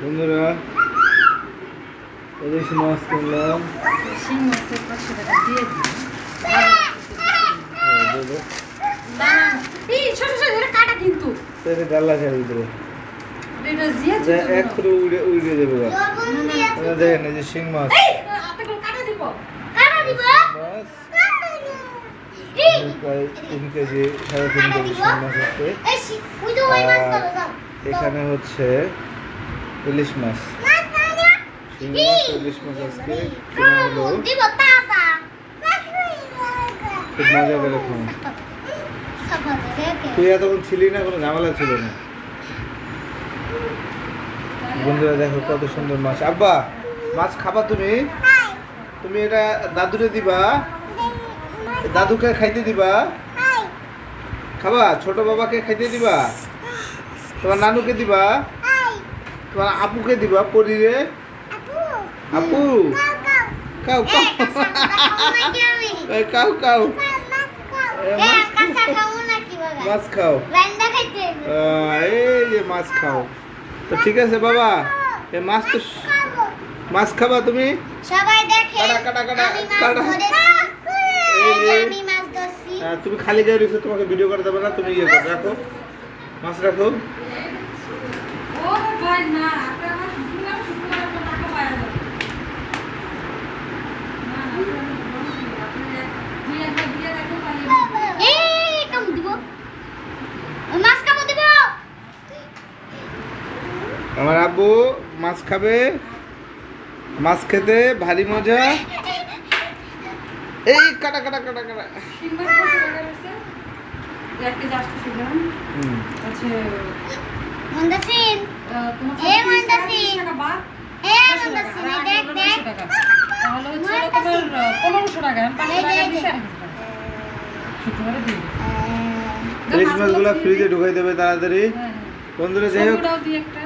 বন্ধুরা ইলিশ মাছ কিনলাম। শিং মাছের 500 টাকা দিয়ে দিই। কাটা কিন্তু ডাল্লা খাই ভিতরে এটা জিয়া এক করে উড়ে যাবে। দেখেন এই যে শিং মাছ কাটা দিব মাছ প্রায় 3 কেজি 3.5 কেজি শিং মাছ আছে। এখানে হচ্ছে ইলিশ মাছ, শিং মাছ ইলিশ মাছ আজকে কেনা হলো। খুব মজা করে খাবো। তুই এতক্ষণ ছিলি না, কোনো ঝামেলা ছিল না। বন্ধুরা দেখো কত সুন্দর মাছ। আব্বা মাছ খাবা তুমি? তুমি এটা দাদুরে দিবা, দাদুকে খাইতে দিবা? খাবা? ছোট বাবাকে খাইতে দিবা? তোমার নানুকে দিবা? তোমার আপুকে দিবা? পরিরে আপু কাউ কাউ কাউ কাউ মাছ খাও। এই যে মাছ খাও তো ঠিক আছে বাবা। এই মাছ তো মাছ খাবা তুমি? সবাই দেখে কাটা কাটা কাটা আমি মাছ কাটা। ধরেছি। এই যে আমি মাছ ধরছি। তুমি খালি গায়ে রয়েছো, তোমাকে ভিডিও করে দেবে না। তুমি ইয়ে করো, রাখো মাছ রাখো। ও ভাই না আপনারা শুনলাম টাকা পাওয়া যাবে না আপনি একবার দিয়ে রাখো পালিয়ে এই কাম দিব। ওই মাছ কাম দিব। আমার আব্বু মাছ খাবে। মাছ খেতে ভারী মজা। এই কাটা কাটা কাটা কাটা। শিং মাছ 500 টাকা আছে 1 কেজি 800 গ্রাম আছে। মন্দাসিন তোমার এ মন্দাসিন টাকা বাদ এ মন্দাসিন দেখ দেখ। তাহলে হচ্ছে তোমার 1500 টাকা 500 টাকা দিছি আর শুক্রবারে দিই। ইলিশ মাছগুলো ফ্রিজে ঢুকাই দেবে তাড়াতাড়ি। বন্ধুরা যাই হোক সবগুলাও দিই একটা।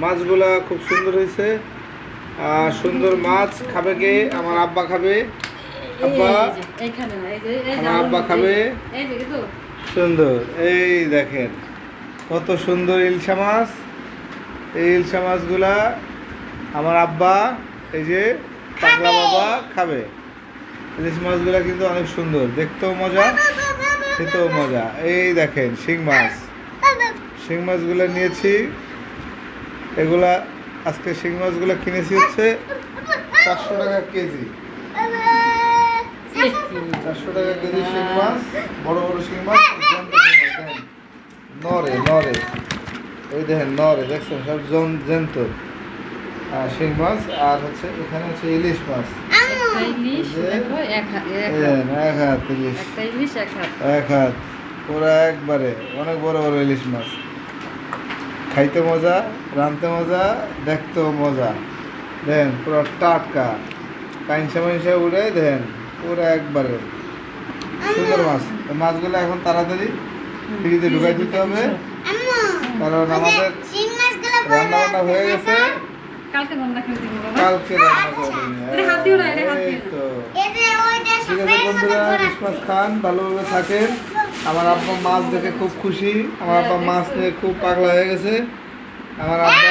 মাছগুলা খুব সুন্দর হয়েছে। সুন্দর মাছ খাবে কে? আমার আব্বা খাবে। আব্বা এইখানে না এই যে আমার আব্বা খাবে। এই যে তো সুন্দর। এই দেখেন কত সুন্দর ইলশা মাছ। এই ইলশা মাছগুলা আমার আব্বা এই যে পাগলা বাবা খাবে। ইলিশ মাছগুলা কিন্তু অনেক সুন্দর, দেখতেও মজা খেতেও মজা। এই দেখেন শিং মাছ, শিং মাছগুলো নিয়েছি। এগুলা আজকে শিং মাছগুলো কিনেছি হচ্ছে 400 টাকা কেজি। 400 টাকা কেজি শিং মাছ, বড় বড় শিং মাছ। নরে নরে ওই দেখেন নরে, দেখছেন সব জ্যান্ত শিং মাছ। আর হচ্ছে এখানে হচ্ছে ইলিশ মাছ। ইলিশ দেখো এক হাত এক হাত ইলিশ, একটা ইলিশ এক হাত। এক হাত পুরা একবারে অনেক বড় বড় ইলিশ মাছ। খাইতে মজা, রাঁধতে মজা, দেখতেও মজা। দেখেন পুরো টাটকা, কাইনসা মাইনসা উড়ে দেখেন পুরো একবারে সুন্দর মাছ। এই মাছগুলো এখন তাড়াতাড়ি ফ্রিজে ঢুকাই দিতে হবে, কারণ আমাদের শিং মাছগুলো রান্না বান্না হয়ে গেছে। কালকে রান্না করে দিব বাবা। কালকে রান্না করবেন। এটা হাত দিও না, এটা হাত দিও না। এই তো এই যে ওই যে ঠিক আছে বন্ধুরা, ইলিশ মাছ খান, ভালোভাবে থাকেন। আমার আব্বা মাছ দেখে খুব খুশি। আমার আব্বা মাছ নিয়ে খুব পাগলা হয়ে গেছে। আমার আব্বা